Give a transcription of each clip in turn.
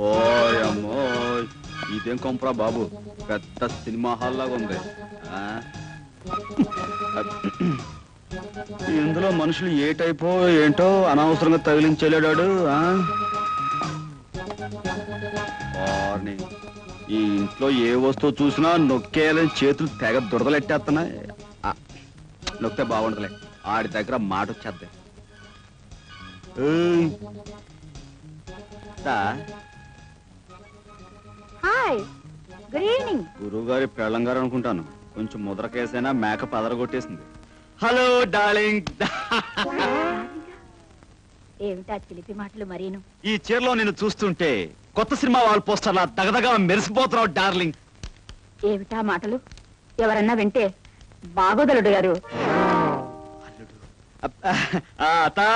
ఓయమ్మో, ఇదేం కొంపరా బాబు, పెద్ద సినిమా హాల్ లాగా ఉంది. ఇందులో మనుషులు ఏ టైపో ఏంటో అనవసరంగా తగిలించలేడాడు. ఈ ఇంట్లో ఏ వస్తువు చూసినా నొక్కేయాలని చేతులు తెగ దురదలెట్టేస్తున్నాయి. నొక్కితే బాగుండదులే, ఆడి దగ్గర మాట వచ్చేద్ది. గురువు గారి పెళ్ళంగారు అనుకుంటాను. కొంచెం ముద్ర కేసైనా మేక పదరగొట్టేసింది. Hello darling. ఏమిటా చిలిపి మాటలు మరీను? ఈ చీరలో నేను చూస్తుంటే కొత్త సినిమా వాల్ పోస్టర్లా దగదగా మెరిసిపోతున్నావు డార్లింగ్. ఏమిటా మాటలు? ఎవరన్నా వింటే బాగోదలుడు గారు. అత్తా,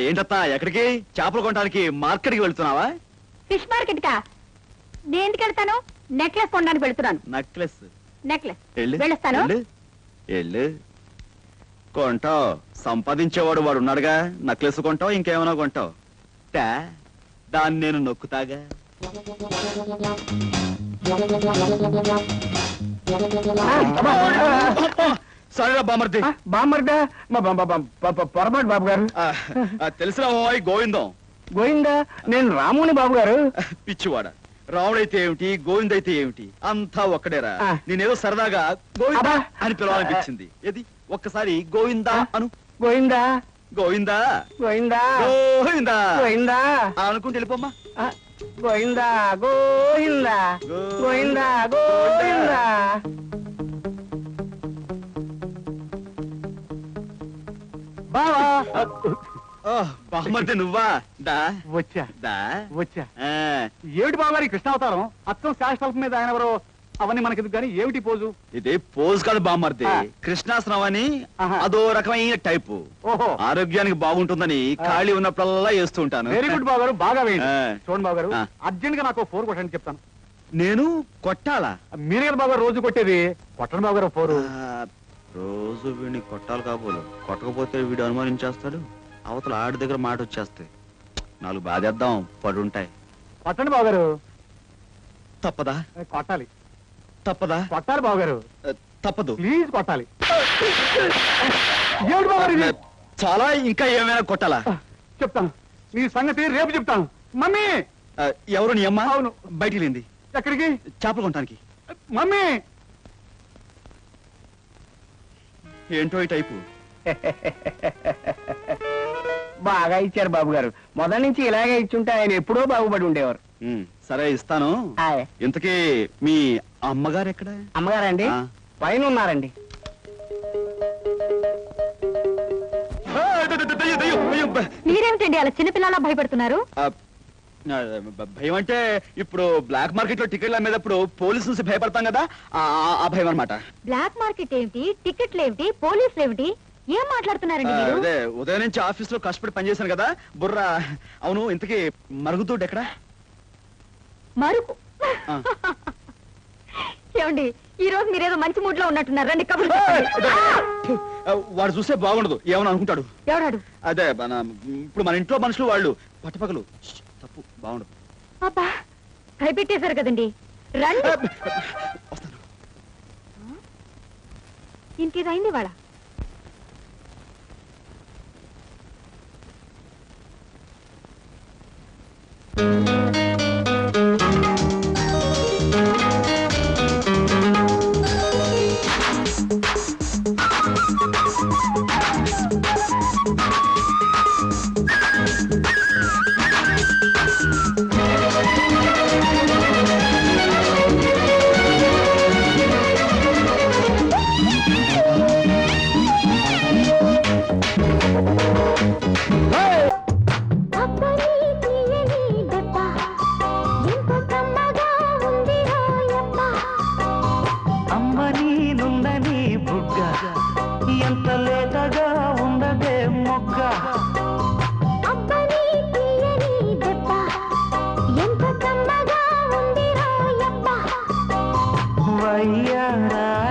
ఏంటత్తా ఎక్కడికి? చేపలు కొనడానికి మార్కెట్కి వెళ్తున్నావా? ఫిష్ మార్కెట్ కా? దేనికి వెళ్తాను? నెక్లెస్ కొనడానికి వెళ్తున్నాను. నెక్లెస్? నెక్లెస్ వెళ్ళొస్తాను. వెళ్ళు, కొంటావు. సంపాదించేవాడు వాడు ఉన్నాడుగా. నెక్లెస్ కొంటావు, ఇంకేమైనా కొంటావు. దాన్ని నేను నొక్కుతాగా. సరేరా బామర్ది. బామర్దా? పొరపాటు బాబు గారు. తెలిసిన గోవిందం. గోవిందా? నేను రాముని బాబు గారు. పిచ్చివాడ, రాముడైతే ఏమిటి, గోవిందైతే ఏమిటి, అంతా ఒక్కడేరా. నేనేదో సరదాగా గోవిందా అని పిలవాలనిపించింది. ఏది ఒక్కసారి గోవిందా అను. గోవిందా గోవిందా గోవిందా గోవిందా గోవిందా అనుకుంటే వెళ్ళిపోమ్మా. గోవిందా గోవిందా గోవిందా గోవిందా. బావా, బామ్మర్ది నువ్వా? దా వచ్చా దా వచ్చా. ఏమిటి బావగారి కృష్ణావతారం? అచ్చం శాశ్వతం మీద ఆయన ఎవరో అవన్నీ మనకి కానీ ఏమిటి పోజు? ఇది పోజు కాదు బామ్మర్ది, కృష్ణాసనం అని అదో రకమైన టైపు. ఓహో, ఆరోగ్యానికి బాగుంటుందని ఖాళీ ఉన్నప్పుడల్లా వేస్తూ ఉంటాను. వెరీ గుడ్ బావగారు, బాగా వేయండి. చూడండి బావగారు, అర్జెంట్ గా నాకు 4 కొట్టండి చెప్తాను. నేను కొట్టాలా? మీరే కదా బావగారు రోజు కొట్టేది. కొట్టండి బావగారు 4. రోజు వీడిని కొట్టాలి కాబోలు. కొట్టకపోతే వీడు అనుమానించేస్తాడు. అవతల ఆడి దగ్గర మాట వచ్చేస్తాయి. 4 బాధేద్దాం, పడుంటాయి. కొట్టండి బావగారు. తప్పదా? కొట్టాలి. తప్పదా? కొట్టాలి బావగారు. తప్పదు, ప్లీజ్ కొట్టాలి. చాలా ఇంకా ఏమైనా కొట్టాలా? చెప్తాను, నీ సంగతి రేపు చెప్తాను. మమ్మీ. ఎవరు నీ అమ్మ? అవును. బయటికి లేంది. ఎక్కడికి? చేపలు కొనడానికి. మమ్మీ. ఏంటో ఈ టైపు. బాగా ఇచ్చారు బాబు గారు. మొదటి నుంచి ఇలాగే ఇచ్చుంటే ఆయన ఎప్పుడో బాగుపడి ఉండేవారు. సరే ఇస్తాను. ఇంతకీ మీ అమ్మగారు ఎక్కడ? అమ్మగారండి పైన ఉన్నారండి. మీరేమిటండి అలా చిన్నపిల్లలా భయపడుతున్నారు? భయం అంటే ఇప్పుడు బ్లాక్ మార్కెట్ లో టికెట్లు అమ్మేటప్పుడు పోలీసు నుంచి భయపడతాం కదా, ఆ భయం అనమాట. బ్లాక్ మార్కెట్ ఏమిటి, టికెట్లు ఏమిటి, పోలీసులు ఏమిటి, ఏం మాట్లాడుతున్నారండి మీరు? అదే ఉదయం నుంచి ఆఫీస్ లో కష్టపడి పనిచేశాను కదా, బుర్ర. అవును, ఇంతకీ మరుగుదొడ్డు ఎక్కడ? మరుగు? ఏమండి, ఈ రోజు మీరేదో మంచి మూడ్ లో ఉన్నట్టున్నారు. రండి కబుర్లు. వాడు చూస్తే బాగుండదు, ఏమని అనుకుంటాడు. ఎవడాడు? అదే ఇప్పుడు మన ఇంట్లో మనుషులు వాళ్ళు పట్టపగలు. తప్పు, బాగుండదు. అబ్బా, భయపెట్టేశారు కదండి. రండి. ఇంకేదైంది వాడ? అయ్యారా